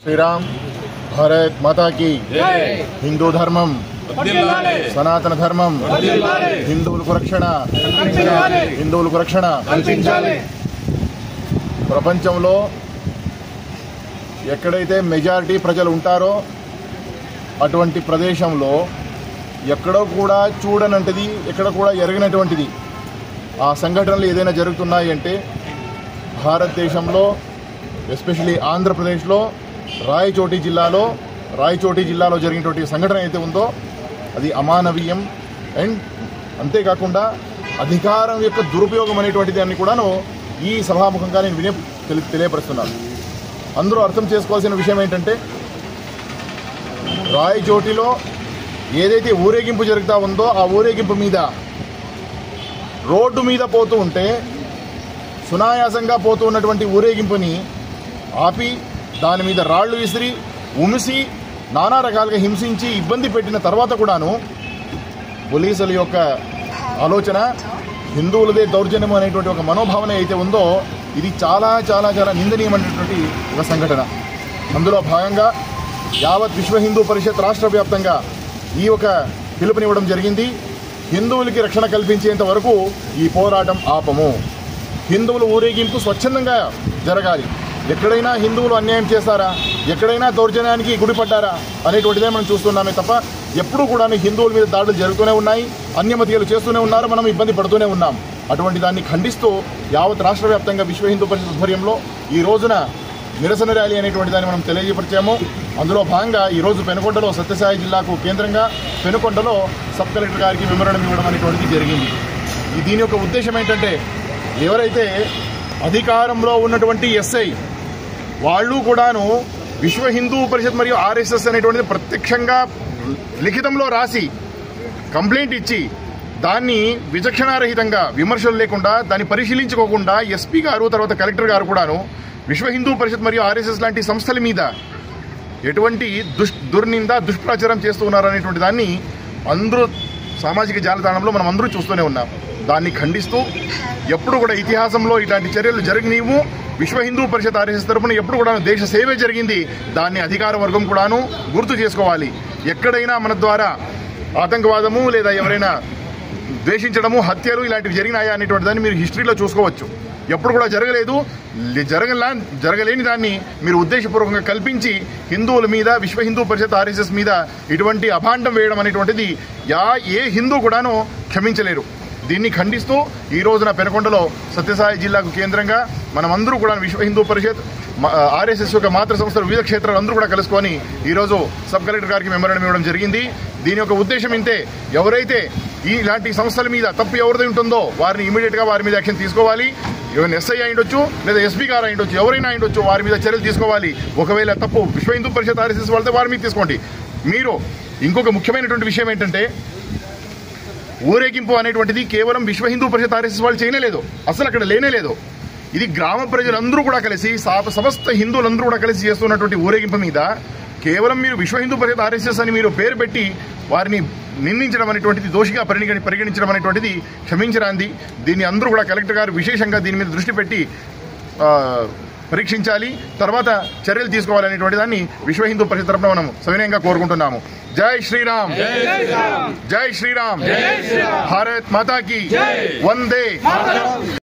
श्रीराम। भारत माता की हिंदू धर्मम సనాతన ధర్మం హిందువులకు రక్షణ ప్రపంచంలో ఎక్కడైతే మెజారిటీ ప్రజలు ఉంటారో అటువంటి ప్రదేశంలో ఎక్కడో కూడా చూడనంటిది, ఎక్కడ కూడా ఎరగనటువంటిది ఆ సంఘటనలు ఏదైనా జరుగుతున్నాయి అంటే భారతదేశంలో ఎస్పెషల్లీ ఆంధ్రప్రదేశ్లో రాయచోటి జిల్లాలో జరిగినటువంటి సంఘటన అయితే ఉందో అది అమానవీయం. అండ్ అంతేకాకుండా అధికారం యొక్క దురుపయోగం అనేటువంటి దాన్ని కూడాను ఈ సభాముఖంగా నేను తెలియపరుస్తున్నాను. అందరూ అర్థం చేసుకోవాల్సిన విషయం ఏంటంటే రాయచోటిలో ఏదైతే ఊరేగింపు జరుగుతూ ఉందో ఆ ఊరేగింపు మీద రోడ్డు మీద పోతూ ఉంటే సునాయాసంగా పోతూ ఉన్నటువంటి ఊరేగింపుని ఆపి దాని మీద రాళ్లు విసిరి ఉమిసి నానా రకాలుగా హింసించి ఇబ్బంది పెట్టిన తర్వాత కూడాను పోలీసుల యొక్క ఆలోచన హిందువులదే దౌర్జన్యం అనేటువంటి ఒక మనోభావన అయితే ఉందో ఇది చాలా చాలా చాలా నిందనీయమైనటువంటి ఒక సంఘటన. అందులో భాగంగా యావత్ విశ్వ హిందూ పరిషత్ రాష్ట్ర వ్యాప్తంగా ఈ ఒక పిలుపునివ్వడం జరిగింది. హిందువులకి రక్షణ కల్పించేంత వరకు ఈ పోరాటం ఆపము. హిందువుల ఊరేగింపు స్వచ్ఛందంగా జరగాలి. ఎక్కడైనా హిందువులు అన్యాయం చేస్తారా, ఎక్కడైనా దౌర్జన్యానికి గుడిపడ్డారా అనేటువంటిదే మనం చూస్తున్నామే తప్ప ఎప్పుడూ కూడా హిందువుల మీద దాడులు జరుగుతూనే ఉన్నాయి, అన్యమతీయులు చేస్తూనే ఉన్నారు, మనం ఇబ్బంది పడుతూనే ఉన్నాం. అటువంటి దాన్ని ఖండిస్తూ యావత్ రాష్ట్ర వ్యాప్తంగా విశ్వ హిందూ పరిషత్ ఆధ్వర్యంలో ఈ రోజున నిరసన ర్యాలీ అనేటువంటి దాన్ని మనం తెలియజేపరిచాము. అందులో భాగంగా ఈరోజు పెనుకొండలో సత్యసాయి జిల్లాకు కేంద్రంగా పెనుకొండలో సబ్ కలెక్టర్ గారికి మెమోరాండం ఇవ్వడం అనేటువంటిది జరిగింది. దీని యొక్క ఉద్దేశం ఏంటంటే ఎవరైతే అధికారంలో ఉన్నటువంటి ఎస్ఐ వాళ్ళు కూడాను విశ్వ హిందూ పరిషత్ మరియు ఆర్ఎస్ఎస్ అనేటువంటిది ప్రత్యక్షంగా లిఖితంలో రాసి కంప్లైంట్ ఇచ్చి దాన్ని విచక్షణారహితంగా విమర్శలు లేకుండా దాన్ని పరిశీలించుకోకుండా ఎస్పీ గారు తర్వాత కలెక్టర్ గారు కూడాను విశ్వ హిందూ పరిషత్ మరియు ఆర్ఎస్ఎస్ లాంటి సంస్థల మీద ఎటువంటి దుర్నింద దుష్ప్రచారం చేస్తూ ఉన్నారనేటువంటి దాన్ని అందరూ సామాజిక జాలతాణంలో మనం అందరూ చూస్తూనే ఉన్నాం. దాన్ని ఖండిస్తూ ఎప్పుడు కూడా ఇతిహాసంలో ఇలాంటి చర్యలు జరగనివ్వు. విశ్వ హిందూ పరిషత్ ఆర్ఎస్ఎస్ తరఫున ఎప్పుడు కూడా దేశ సేవే జరిగింది. దాన్ని అధికార వర్గం కూడాను గుర్తు చేసుకోవాలి. ఎక్కడైనా మన ద్వారా ఆతంకవాదము లేదా ఎవరైనా ద్వేషించడము, హత్యలు ఇలాంటివి జరిగినాయా అనేటువంటి దాన్ని మీరు హిస్టరీలో చూసుకోవచ్చు. ఎప్పుడు కూడా జరగలేదు. జరగలేని దాన్ని మీరు ఉద్దేశపూర్వకంగా కల్పించి హిందువుల మీద విశ్వ హిందూ పరిషత్ ఆర్ఎస్ఎస్ మీద ఇటువంటి అభాండం వేయడం అనేటువంటిది ఏ హిందూ కూడాను క్షమించలేరు. దీన్ని ఖండిస్తూ ఈ రోజున పెనుకొండలో సత్యసాయి జిల్లాకు కేంద్రంగా మనమందరూ కూడా విశ్వ హిందూ పరిషత్ ఆర్ఎస్ఎస్ యొక్క మాతృ సంస్థలు వివిధ క్షేత్రాలు అందరూ కూడా కలుసుకొని ఈరోజు సబ్ కలెక్టర్ గారికి మెమోరాండం ఇవ్వడం జరిగింది. దీని యొక్క ఉద్దేశం ఇంతే, ఎవరైతే ఇలాంటి సంస్థల మీద తప్పు ఎవరిది ఉంటుందో వారిని ఇమీడియట్గా వారి మీద యాక్షన్ తీసుకోవాలి. ఈవెన్ ఎస్ఐ అయిండొచ్చు లేదా ఎస్పీ గారు అయిండొచ్చు, ఎవరైనా అయిండొచ్చు, వారి మీద చర్యలు తీసుకోవాలి. ఒకవేళ తప్పు విశ్వ హిందూ పరిషత్ ఆర్ఎస్ఎస్ వాళ్ళతో వారి మీద తీసుకోండి. మీరు ఇంకొక ముఖ్యమైనటువంటి విషయం ఏంటంటే ఊరేగింపు అనేటువంటిది కేవలం విశ్వ హిందూ పరిషత్ ఆర్ఎస్ఎస్ వాళ్ళు చేయలేదు, అసలు అక్కడ లేనేలేదు. ఇది గ్రామ ప్రజలందరూ కూడా కలిసి సమస్త హిందువులందరూ కూడా కలిసి చేస్తున్నటువంటి ఊరేగింపు మీద కేవలం మీరు విశ్వ హిందూ పరిషత్ ఆర్ఎస్ఎస్ అని మీరు పేరు పెట్టి వారిని నిందించడం అనేటువంటిది దోషిగా పరిగణించడం అనేటువంటిది క్షమించరాంది. దీన్ని అందరూ కూడా కలెక్టర్ గారు విశేషంగా దీని మీద దృష్టి పెట్టి పరీక్షించాలి, తర్వాత చర్యలు తీసుకోవాలనేటువంటి దాన్ని విశ్వ హిందూ పరిషత్ తరఫున మనం సవినయంగా కోరుకుంటున్నాము. జై శ్రీరామ్, జై శ్రీరామ్, భారత్ మాతా కీ వందే.